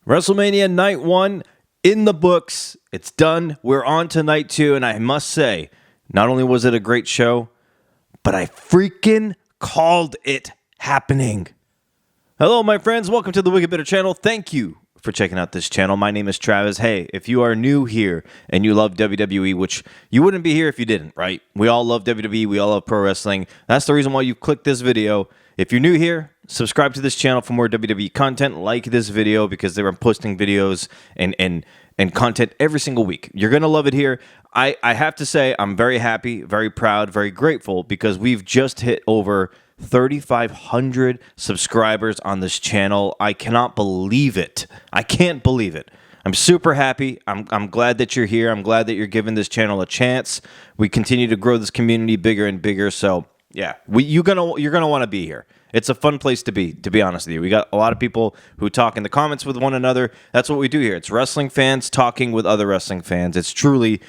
WrestleMania Night 1 in the books. It's done. We're on to Night 2, and I must say, not only was it a great show, but I freaking called it happening. Hello, my friends. Welcome to the Wicked Bitter channel. Thank you for checking out this channel. My name is Travis. Hey, if you are new here and you love WWE, which you wouldn't be here if you didn't, right? We all love WWE. We all love pro wrestling. That's the reason why you clicked this video. If you're new here, subscribe to this channel for more WWE content. Like this video because they're posting videos and content every single week. You're going to love it here. I have to say I'm very happy, very proud, very grateful because we've just hit over 3,500 subscribers on this channel. I cannot believe it. I can't believe it. I'm super happy. I'm glad that you're here. I'm glad that you're giving this channel a chance. We continue to grow this community bigger and bigger. So yeah, you're gonna want to be here. It's a fun place to be honest with you. We got a lot of people who talk in the comments with one another. That's what we do here. It's wrestling fans talking with other wrestling fans. It's truly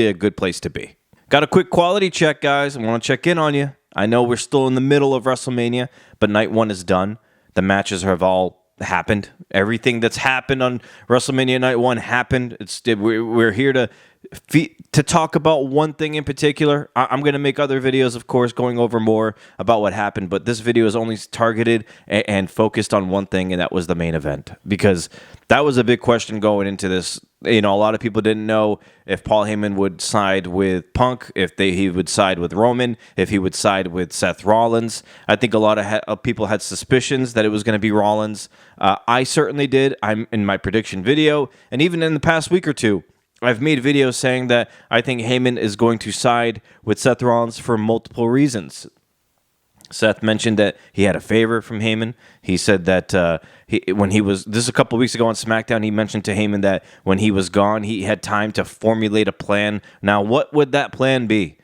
a good place to be. Got a quick quality check, guys. I want to check in on you. I know we're still in the middle of WrestleMania, but Night 1 is done. The matches have all happened. Everything that's happened on WrestleMania Night 1 happened. We're here to talk about one thing in particular. I'm going to make other videos, of course, going over more about what happened, but this video is only targeted and focused on one thing, and that was the main event, because that was a big question going into this. You know, a lot of people didn't know if Paul Heyman would side with Punk, if he would side with Roman, if he would side with Seth Rollins. I think a lot of people had suspicions that it was going to be Rollins. I certainly did. I'm in my prediction video, and even in the past week or two, I've made videos saying that I think Heyman is going to side with Seth Rollins for multiple reasons. Seth mentioned that he had a favor from Heyman. He said that this is a couple of weeks ago on SmackDown, he mentioned to Heyman that when he was gone, he had time to formulate a plan. Now, what would that plan be?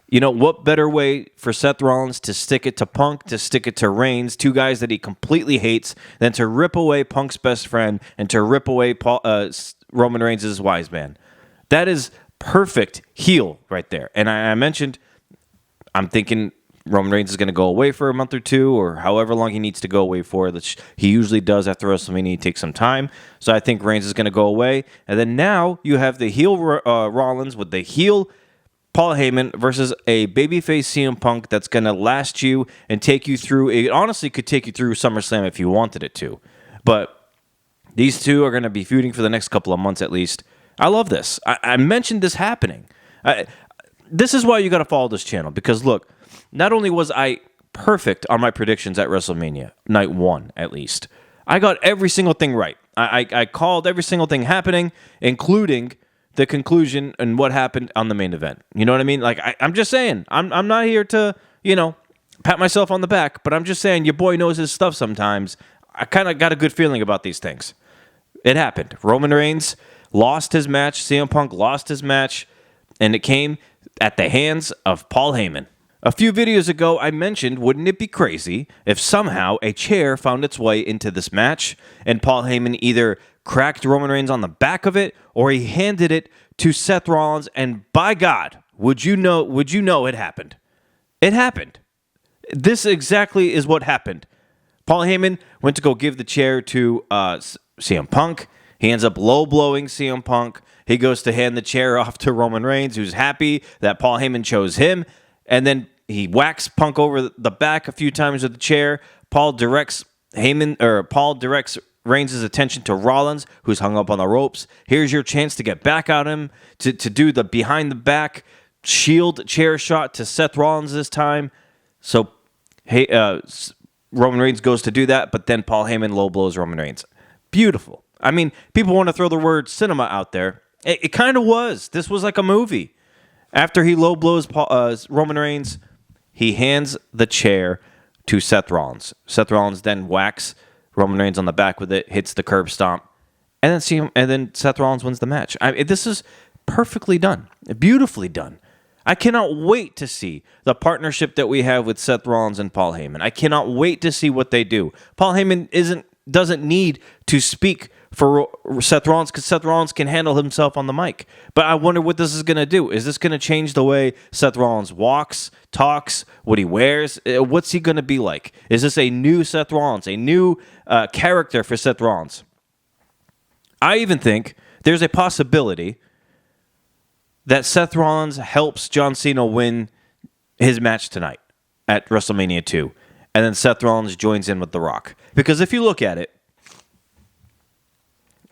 You know, what better way for Seth Rollins to stick it to Punk, to stick it to Reigns, two guys that he completely hates, than to rip away Punk's best friend and to rip away Roman Reigns' wise man? That is perfect heel right there. And I mentioned, I'm thinking Roman Reigns is going to go away for a month or two, or however long he needs to go away for. He usually does after WrestleMania. He takes some time. So I think Reigns is going to go away. And then now you have the heel Rollins with the heel Paul Heyman versus a babyface CM Punk that's going to last you and take you through. It honestly could take you through SummerSlam if you wanted it to. But these two are going to be feuding for the next couple of months at least. I love this. I mentioned this happening. This is why you got to follow this channel, because look, not only was I perfect on my predictions at WrestleMania, Night 1 at least, I got every single thing right. I called every single thing happening, including the conclusion and what happened on the main event. You know what I mean? Like, I'm just saying, I'm not here to, pat myself on the back, but I'm just saying your boy knows his stuff sometimes. I kind of got a good feeling about these things. It happened. Roman Reigns lost his match. CM Punk lost his match, and it came at the hands of Paul Heyman. A few videos ago, I mentioned, wouldn't it be crazy if somehow a chair found its way into this match and Paul Heyman either cracked Roman Reigns on the back of it or he handed it to Seth Rollins, and by God, would you know it happened? It happened. This exactly is what happened. Paul Heyman went to go give the chair to CM Punk. He ends up low-blowing CM Punk. He goes to hand the chair off to Roman Reigns, who's happy that Paul Heyman chose him. And then he whacks Punk over the back a few times with the chair. Paul directs Reigns' attention to Rollins, who's hung up on the ropes. Here's your chance to get back at him, to do the behind-the-back shield chair shot to Seth Rollins this time. So Roman Reigns goes to do that, but then Paul Heyman low-blows Roman Reigns. Beautiful. I mean, people want to throw the word cinema out there. It kind of was. This was like a movie. After he low blows Roman Reigns, he hands the chair to Seth Rollins. Seth Rollins then whacks Roman Reigns on the back with it, hits the curb stomp, and then Seth Rollins wins the match. This is perfectly done, beautifully done. I cannot wait to see the partnership that we have with Seth Rollins and Paul Heyman. I cannot wait to see what they do. Paul Heyman doesn't need to speak for Seth Rollins because Seth Rollins can handle himself on the mic. But I wonder what this is going to do. Is this going to change the way Seth Rollins walks, talks, what he wears? What's he going to be like? Is this a new Seth Rollins, a new character for Seth Rollins? I even think there's a possibility that Seth Rollins helps John Cena win his match tonight at WrestleMania 2. And then Seth Rollins joins in with The Rock. Because if you look at it,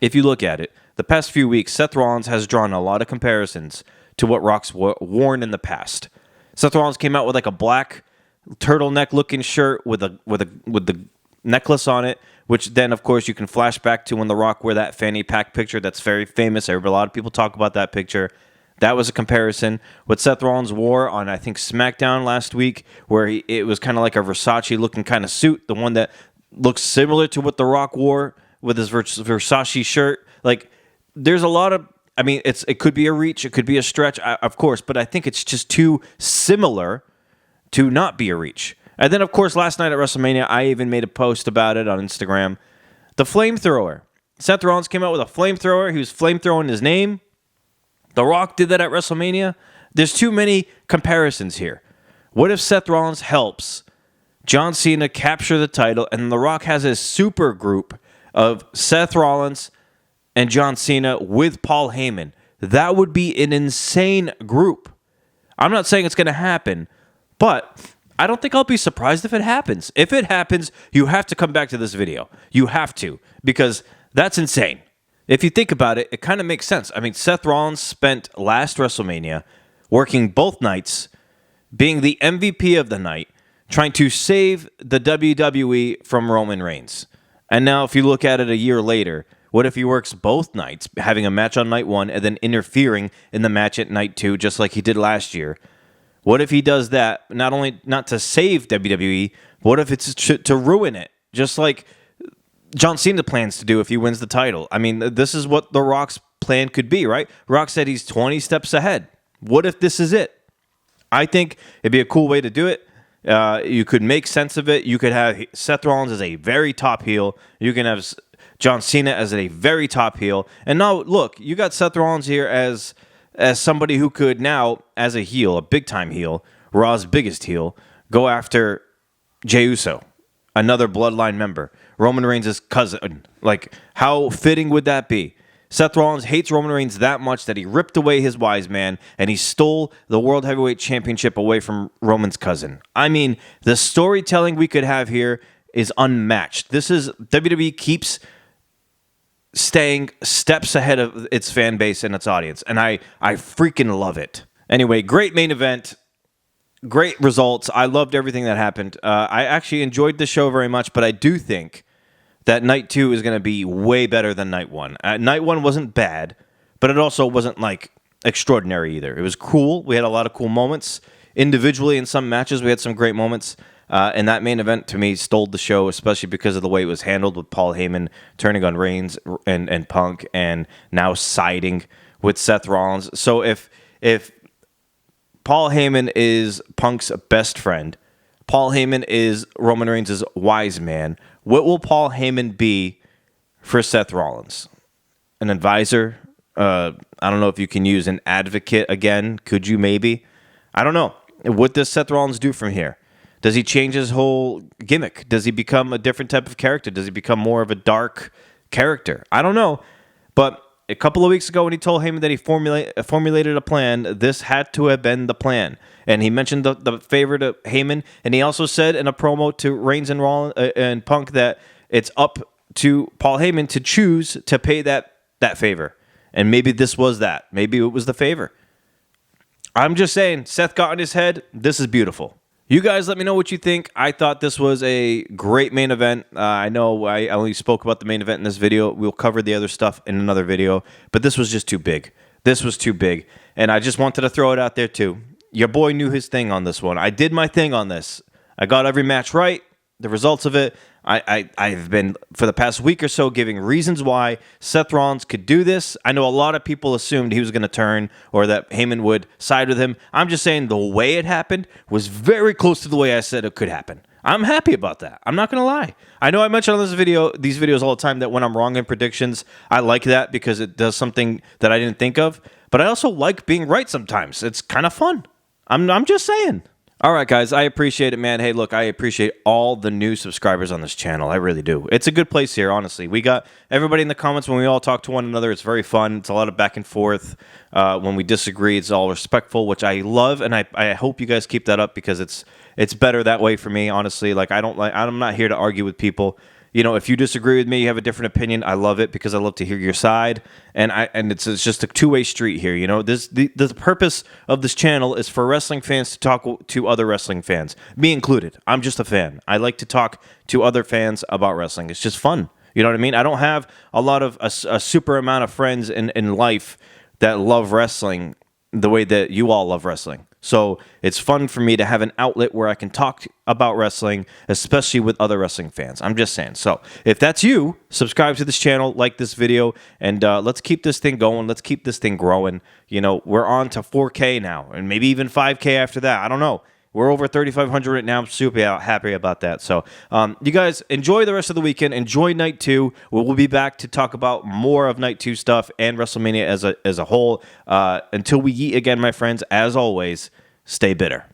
the past few weeks, Seth Rollins has drawn a lot of comparisons to what Rock's worn in the past. Seth Rollins came out with like a black turtleneck-looking shirt with the necklace on it, which then, of course, you can flash back to when The Rock wore that fanny pack picture that's very famous. A lot of people talk about that picture. That was a comparison. What Seth Rollins wore on, I think, SmackDown last week, where it was kind of like a Versace-looking kind of suit, the one that looks similar to what The Rock wore with his Versace shirt. Like, there's a lot of... I mean, it could be a reach, it could be a stretch, of course, but I think it's just too similar to not be a reach. And then, of course, last night at WrestleMania, I even made a post about it on Instagram. The flamethrower. Seth Rollins came out with a flamethrower. He was flamethrowing his name. The Rock did that at WrestleMania. There's too many comparisons here. What if Seth Rollins helps John Cena capture the title, and The Rock has his super group of Seth Rollins and John Cena with Paul Heyman? That would be an insane group. I'm not saying it's going to happen, but I don't think I'll be surprised if it happens. If it happens, you have to come back to this video. You have to, because that's insane. If you think about it, it kind of makes sense. I mean, Seth Rollins spent last WrestleMania working both nights, being the MVP of the night, trying to save the WWE from Roman Reigns. And now if you look at it a year later, what if he works both nights, having a match on night one and then interfering in the match at night two, just like he did last year? What if he does that, not to save WWE, but what if it's to ruin it, just like John Cena plans to do if he wins the title? I mean, this is what The Rock's plan could be, right? Rock said he's 20 steps ahead. What if this is it? I think it'd be a cool way to do it. You could make sense of it. You could have Seth Rollins as a very top heel. You can have John Cena as a very top heel. And now, look, you got Seth Rollins here as somebody who could now, as a heel, a big-time heel, Raw's biggest heel, go after Jey Uso, another Bloodline member, Roman Reigns' cousin. Like, how fitting would that be? Seth Rollins hates Roman Reigns that much that he ripped away his wise man and he stole the World Heavyweight Championship away from Roman's cousin. I mean, the storytelling we could have here is unmatched. WWE keeps staying steps ahead of its fan base and its audience, and I freaking love it. Anyway, great main event. Great results. I loved everything that happened. I actually enjoyed the show very much, but I do think that night two is going to be way better than night one. Night one wasn't bad, but it also wasn't like extraordinary either. It was cool. We had a lot of cool moments. Individually in some matches, we had some great moments. And that main event, to me, stole the show, especially because of the way it was handled with Paul Heyman turning on Reigns and Punk and now siding with Seth Rollins. So if Paul Heyman is Punk's best friend, Paul Heyman is Roman Reigns' wise man, what will Paul Heyman be for Seth Rollins? An advisor? I don't know if you can use an advocate again. Could you maybe? I don't know. What does Seth Rollins do from here? Does he change his whole gimmick? Does he become a different type of character? Does he become more of a dark character? I don't know. But a couple of weeks ago when he told Heyman that he formulated a plan, this had to have been the plan. And he mentioned the favor to Heyman, and he also said in a promo to Reigns and Rollins and Punk that it's up to Paul Heyman to choose to pay that favor. And maybe this was that. Maybe it was the favor. I'm just saying, Seth got in his head. This is beautiful. You guys let me know what you think. I thought this was a great main event. I know I only spoke about the main event in this video. We'll cover the other stuff in another video, but this was just too big. This was too big, and I just wanted to throw it out there too. Your boy knew his thing on this one. I did my thing on this. I got every match right, the results of it. I've been, for the past week or so, giving reasons why Seth Rollins could do this. I know a lot of people assumed he was going to turn or that Heyman would side with him. I'm just saying the way it happened was very close to the way I said it could happen. I'm happy about that. I'm not going to lie. I know I mentioned on these videos all the time that when I'm wrong in predictions, I like that because it does something that I didn't think of. But I also like being right sometimes. It's kind of fun. I'm just saying. All right, guys, I appreciate it, man. Hey, look, I appreciate all the new subscribers on this channel. I really do. It's a good place here, honestly. We got everybody in the comments when we all talk to one another. It's very fun. It's a lot of back and forth. When we disagree, it's all respectful, which I love, and I hope you guys keep that up because it's better that way for me, honestly. Like I'm not here to argue with people. You know, if you disagree with me, you have a different opinion. I love it because I love to hear your side, and it's just a two-way street here. You know, the purpose of this channel is for wrestling fans to talk to other wrestling fans, me included. I'm just a fan. I like to talk to other fans about wrestling. It's just fun. You know what I mean? I don't have a lot of a super amount of friends in life that love wrestling the way that you all love wrestling. So it's fun for me to have an outlet where I can talk about wrestling, especially with other wrestling fans. I'm just saying. So if that's you, subscribe to this channel, like this video, and let's keep this thing going. Let's keep this thing growing. You know, we're on to 4K now, and maybe even 5K after that. I don't know. We're over 3,500 right now. I'm super happy about that. So you guys enjoy the rest of the weekend. Enjoy Night 2. We'll be back to talk about more of Night 2 stuff and WrestleMania as a whole. Until we eat again, my friends, as always, stay bitter.